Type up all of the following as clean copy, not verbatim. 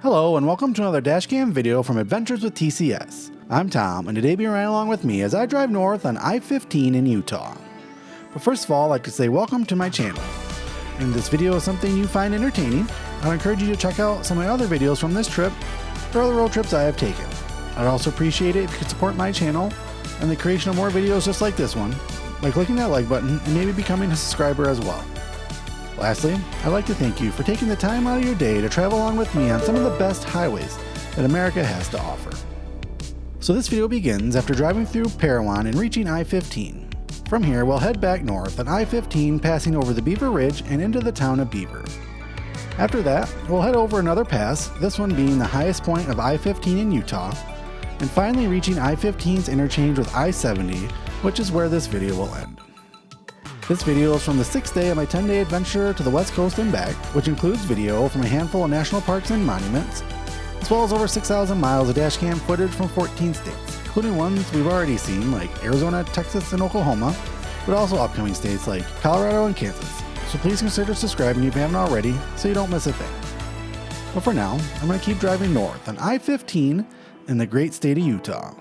Hello and welcome to another dashcam video from Adventures with TCS. I'm Tom and today be riding along with me as I drive north on I-15 in Utah. But first of all, I'd like to say welcome to my channel. And if this video is something you find entertaining, I'd encourage you to check out some of my other videos from this trip or other road trips I have taken. I'd also appreciate it if you could support my channel and the creation of more videos just like this one by clicking that like button and maybe becoming a subscriber as well. Lastly, I'd like to thank you for taking the time out of your day to travel along with me on some of the best highways that America has to offer. So this video begins after driving through Parowan and reaching I-15. From here, we'll head back north on I-15, passing over the Beaver Ridge and into the town of Beaver. After that, we'll head over another pass, this one being the highest point of I-15 in Utah, and finally reaching I-15's interchange with I-70, which is where this video will end. This video is from the 6th day of my 10-day adventure to the west coast and back, which includes video from a handful of national parks and monuments, as well as over 6,000 miles of dashcam footage from 14 states, including ones we've already seen like Arizona, Texas, and Oklahoma, but also upcoming states like Colorado and Kansas. So please consider subscribing if you haven't already so you don't miss a thing. But for now, I'm going to keep driving north on I-15 in the great state of Utah.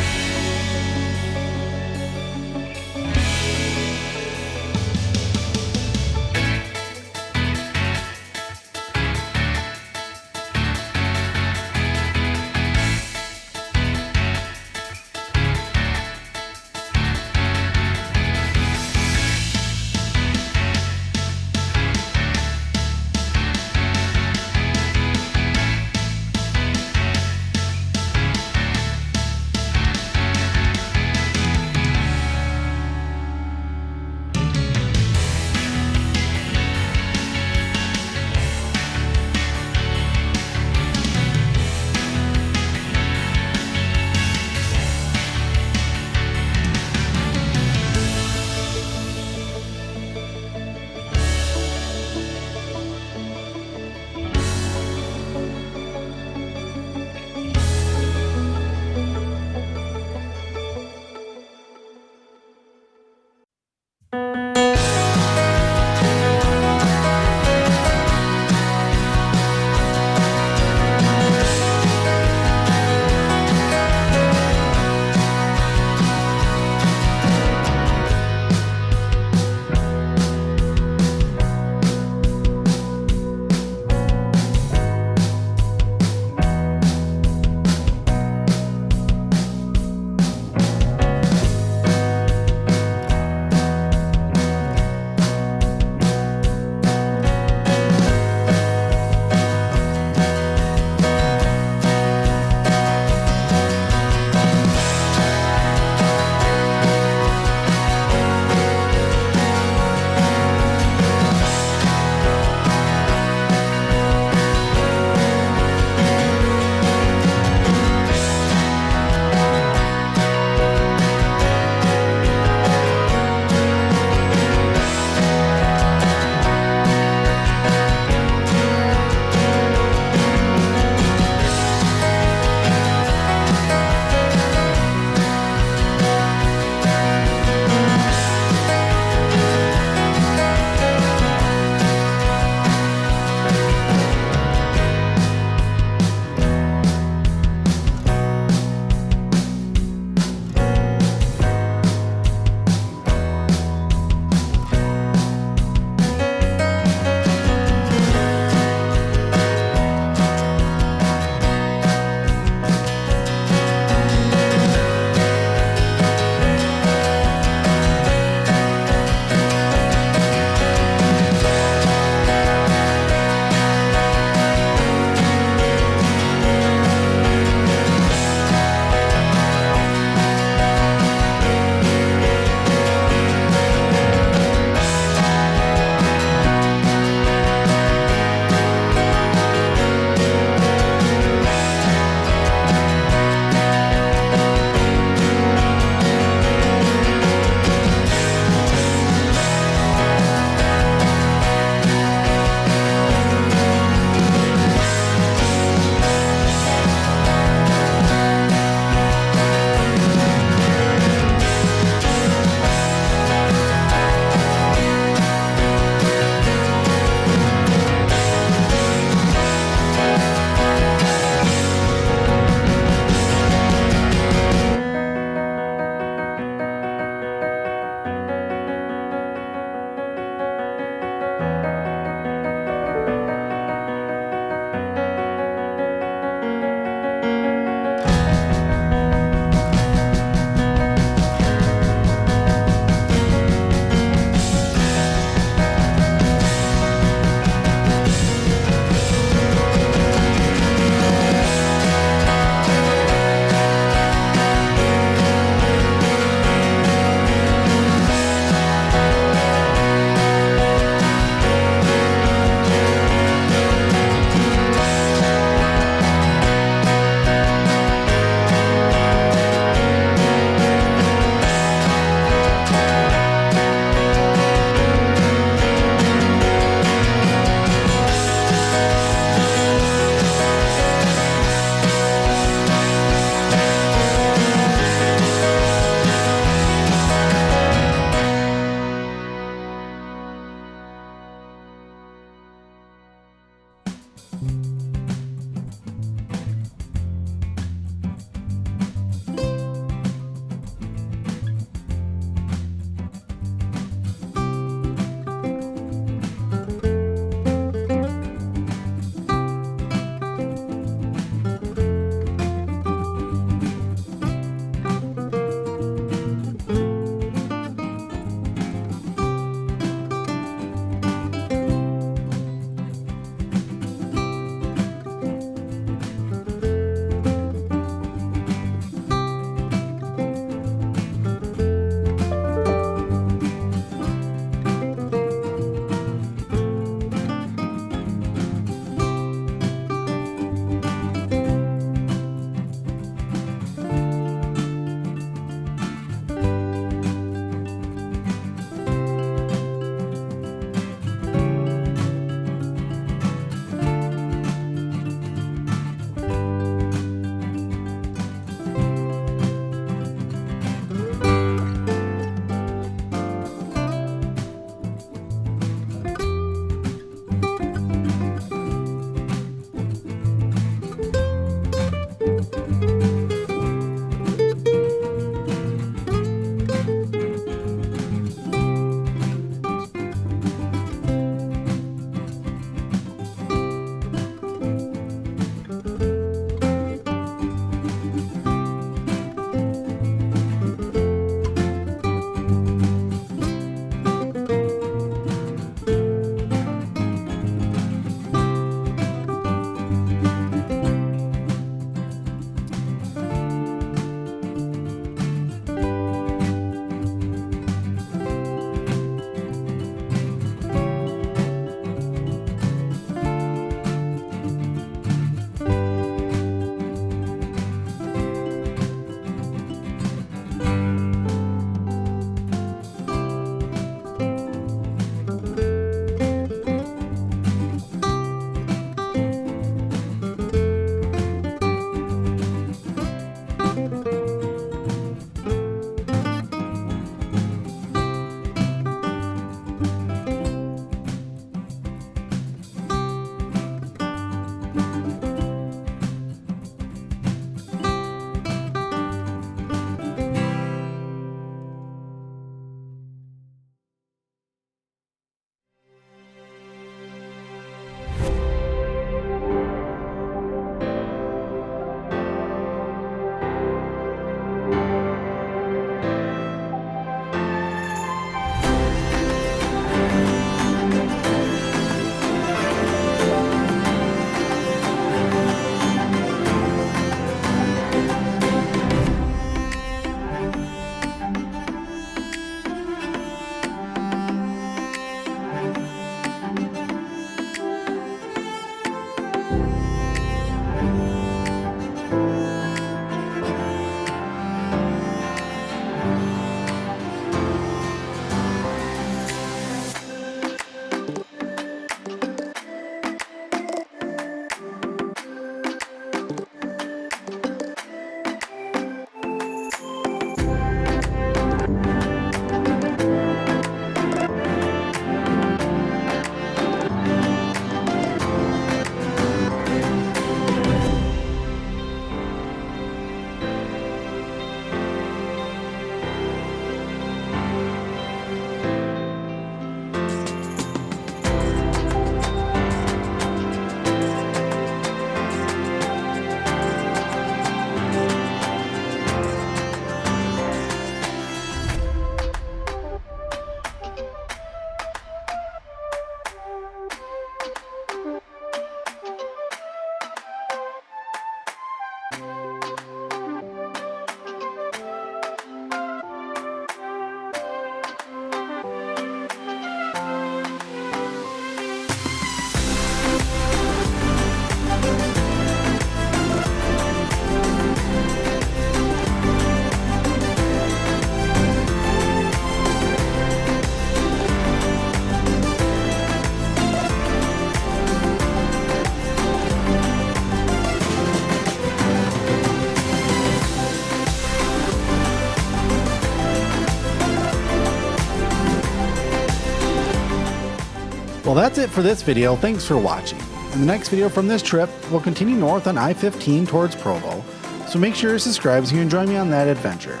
that's it for this video. Thanks for watching. In the next video from this trip, we'll continue north on I-15 towards Provo, so make sure you're subscribed so you can join me on that adventure.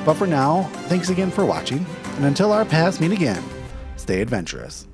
But for now, thanks again for watching, and until our paths meet again, stay adventurous.